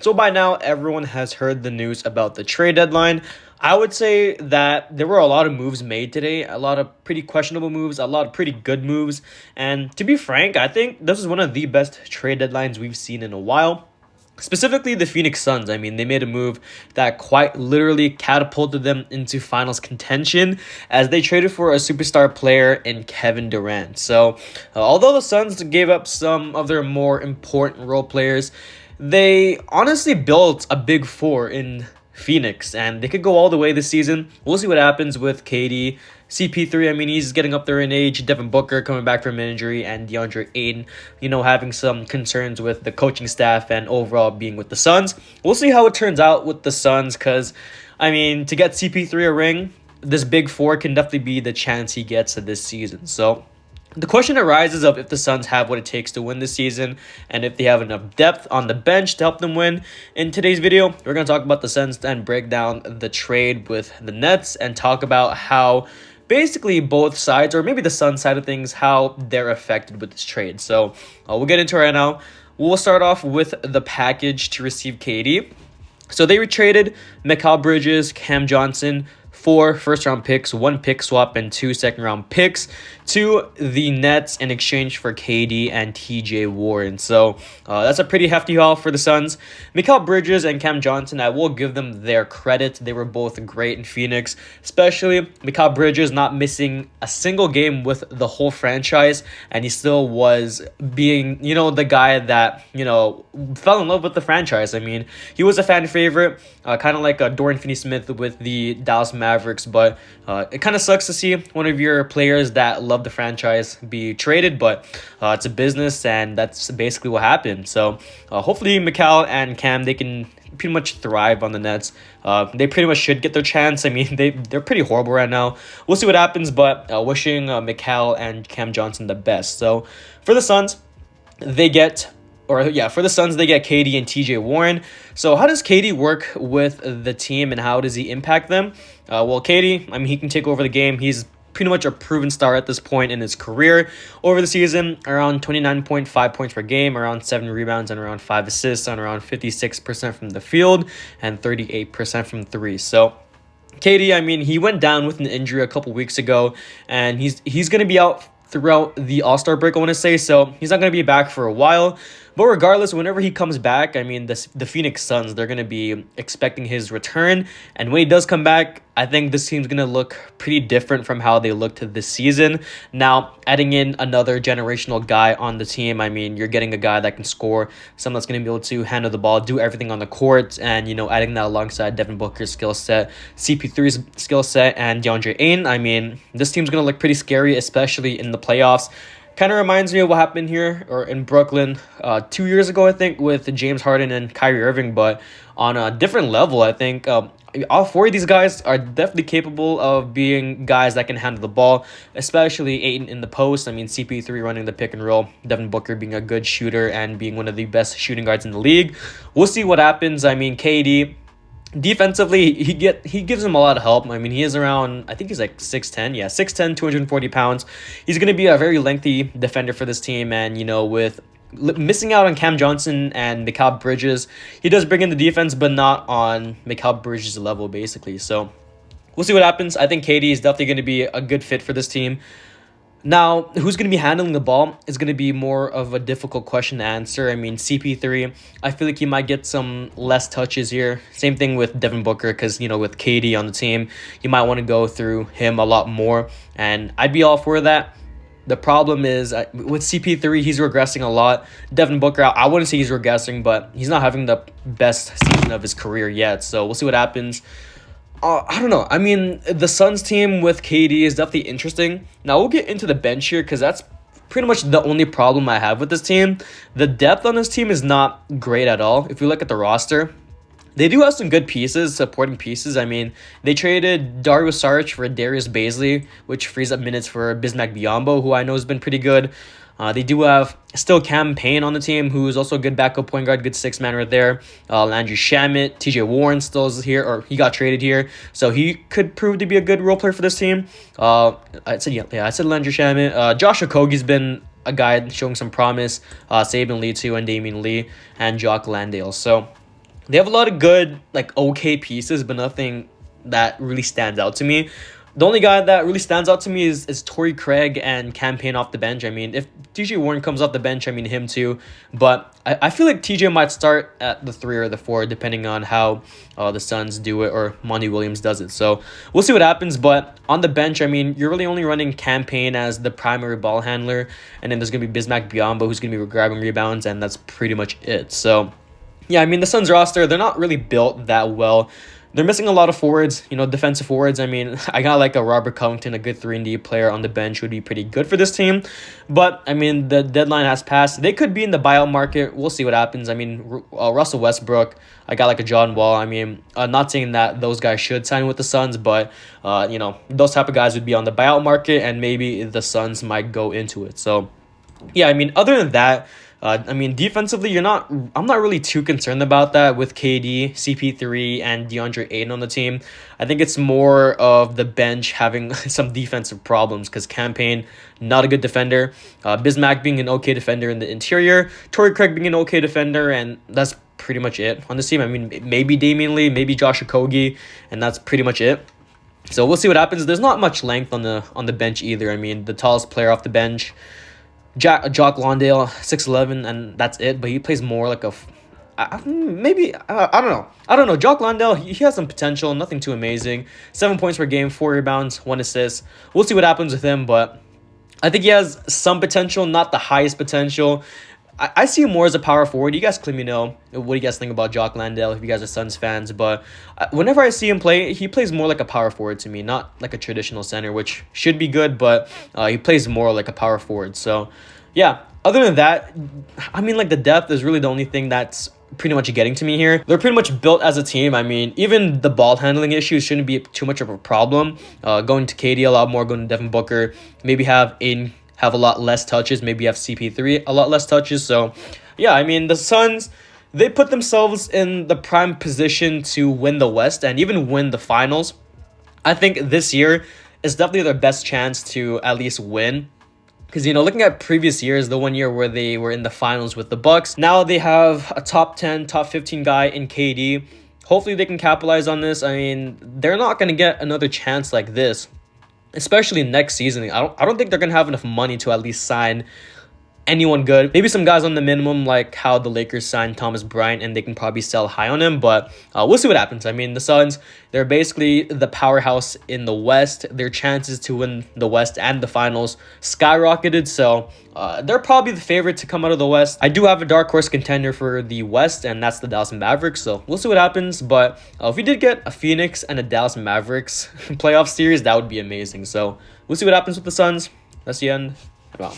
So by now, everyone has heard the news about the trade deadline. I would say that there were a lot of moves made today, a lot of pretty questionable moves, a lot of pretty good moves. And to be frank, I think this is one of the best trade deadlines we've seen in a while. Specifically, the Phoenix Suns. I mean, they made a move that quite literally catapulted them into finals contention as they traded for a superstar player in Kevin Durant. So, although the Suns gave up some of their more important role players, they honestly built a big four in Phoenix, and they could go all the way this season. We'll see what happens with KD. CP3, I mean, he's getting up there in age. Devin Booker coming back from injury, and DeAndre Ayton, having some concerns with the coaching staff and overall being with the Suns. We'll see how it turns out with the Suns, because, I mean, to get CP3 a ring, this big four can definitely be the chance he gets this season. So, the question arises of if the Suns have what it takes to win this season and if they have enough depth on the bench to help them win. In today's video, we're going to talk about the Suns and break down the trade with the Nets and talk about how basically both sides, or maybe the Suns side of things, how they're affected with this trade. So we'll get into it right now. We'll start off with the package to receive KD. So they traded Mikal Bridges, Cam Johnson, 4 first-round picks, 1 pick swap, and 2 second-round picks to the Nets in exchange for KD and TJ Warren. So that's a pretty hefty haul for the Suns. Mikal Bridges and Cam Johnson, I will give them their credit. They were both great in Phoenix, especially Mikal Bridges not missing a single game with the whole franchise, and he still was being, the guy that, fell in love with the franchise. I mean, he was a fan favorite, kind of like a Durant Finney-Smith with the Dallas Mavericks, but it kind of sucks to see one of your players that love the franchise be traded, but it's a business, and that's basically what happened. So hopefully Mikal and Cam, they can pretty much thrive on the Nets. They pretty much should get their chance. I mean, they're pretty horrible right now. We'll see what happens, but wishing Mikal and Cam Johnson the best. So for the Suns, they get KD and TJ Warren. So how does KD work with the team and how does he impact them? Well, KD, I mean, he can take over the game. He's pretty much a proven star at this point in his career. Over the season, around 29.5 points per game, around 7 rebounds, and around 5 assists, on around 56% from the field and 38% from 3. So KD, I mean, he went down with an injury a couple weeks ago, and he's going to be out throughout the All-Star break, I want to say, so he's not going to be back for a while. But regardless, whenever he comes back, I mean, the Phoenix Suns, they're going to be expecting his return. And when he does come back, I think this team's going to look pretty different from how they looked this season. Now, adding in another generational guy on the team, I mean, you're getting a guy that can score, someone that's going to be able to handle the ball, do everything on the court, and, adding that alongside Devin Booker's skill set, CP3's skill set, and DeAndre Ayton. I mean, this team's going to look pretty scary, especially in the playoffs. Kind of reminds me of what happened here or in Brooklyn 2 years ago, I think, with James Harden and Kyrie Irving, but on a different level. I think all 4 of these guys are definitely capable of being guys that can handle the ball, especially Ayton in the post. I mean, CP3 running the pick and roll, Devin Booker being a good shooter and being one of the best shooting guards in the league. We'll see what happens. I mean, KD, defensively, he gives him a lot of help. I mean, he is around, I think he's like 6'10". Yeah, 6'10", 240 pounds. He's going to be a very lengthy defender for this team. And, with missing out on Cam Johnson and Mikal Bridges, he does bring in the defense, but not on Mikal Bridges' level, basically. So we'll see what happens. I think KD is definitely going to be a good fit for this team. Now, who's going to be handling the ball is going to be more of a difficult question to answer. I mean, CP3, I feel like he might get some less touches here. Same thing with Devin Booker because, with KD on the team, you might want to go through him a lot more. And I'd be all for that. The problem is with CP3, he's regressing a lot. Devin Booker, I wouldn't say he's regressing, but he's not having the best season of his career yet. So we'll see what happens. I don't know. I mean, the Suns team with KD is definitely interesting. Now, we'll get into the bench here because that's pretty much the only problem I have with this team. The depth on this team is not great at all. If you look at the roster, they do have some good pieces, supporting pieces. I mean, they traded Dario Saric for Darius Bazley, which frees up minutes for Bismack Biyombo, who I know has been pretty good. They do have still Cam Payne on the team, who is also a good backup point guard, good 6-man right there. Landry Shamet, TJ Warren still is here, or he got traded here, so he could prove to be a good role player for this team. I said Landry Shamet. Josh Okogie's been a guy showing some promise. Saban Lee too, and Damian Lee, and Jock Landale. So They have a lot of good, like, okay pieces, but nothing that really stands out to me. The only guy that really stands out to me is Torrey Craig and campaign off the bench. I mean, if TJ Warren comes off the bench, I mean, him too. But I feel like TJ might start at the 3 or the 4, depending on how the Suns do it or Monty Williams does it. So we'll see what happens. But on the bench, I mean, you're really only running campaign as the primary ball handler. And then there's going to be Bismack Biyombo, who's going to be grabbing rebounds. And that's pretty much it. So yeah, I mean, the Suns roster, they're not really built that well. They're missing a lot of forwards, defensive forwards. I mean, I got like a Robert Covington, a good 3-and-D player on the bench would be pretty good for this team. But, I mean, the deadline has passed. They could be in the buyout market. We'll see what happens. I mean, Russell Westbrook, I got like a John Wall. I mean, not saying that those guys should sign with the Suns, but, those type of guys would be on the buyout market, and maybe the Suns might go into it. So, yeah, I mean, other than that, I mean, defensively, I'm not really too concerned about that with KD, CP3, and DeAndre Ayton on the team. I think it's more of the bench having some defensive problems because Campaign, not a good defender. Bismack being an okay defender in the interior. Torrey Craig being an okay defender, and that's pretty much it on the team. I mean, maybe Damian Lee, maybe Josh Okogie, and that's pretty much it. So we'll see what happens. There's not much length on the bench either. I mean, the tallest player off the bench, Jock Lawndale, 6'11", and that's it. But he plays more like I don't know. I don't know. Jock Lawndale, he has some potential. Nothing too amazing. 7 points per game, 4 rebounds, 1 assist. We'll see what happens with him, but I think he has some potential, not the highest potential. I see him more as a power forward. You guys let me know what you guys think about Jock Landale if you guys are Suns fans. But whenever I see him play, he plays more like a power forward to me, not like a traditional center, which should be good, but he plays more like a power forward. So, yeah, other than that, I mean, like the depth is really the only thing that's pretty much getting to me here. They're pretty much built as a team. I mean, even the ball handling issues shouldn't be too much of a problem. Going to KD a lot more, going to Devin Booker, maybe have a lot less touches. Maybe have CP3 a lot less touches. So, yeah, I mean, the Suns, they put themselves in the prime position to win the West and even win the finals. I think this year is definitely their best chance to at least win. Because, looking at previous years, the one year where they were in the finals with the Bucks, now they have a top 10, top 15 guy in KD. Hopefully they can capitalize on this. I mean, they're not going to get another chance like this, especially next season. I don't think they're going to have enough money to at least sign anyone good. Maybe some guys on the minimum, like how the Lakers signed Thomas Bryant, and they can probably sell high on him, but we'll see what happens. I mean, the Suns, they're basically the powerhouse in the West. Their chances to win the West and the finals skyrocketed, so they're probably the favorite to come out of the West. I do have a dark horse contender for the West, and that's the Dallas Mavericks, so we'll see what happens, but if we did get a Phoenix and a Dallas Mavericks playoff series, that would be amazing. So we'll see what happens with the Suns. That's the end. Wow.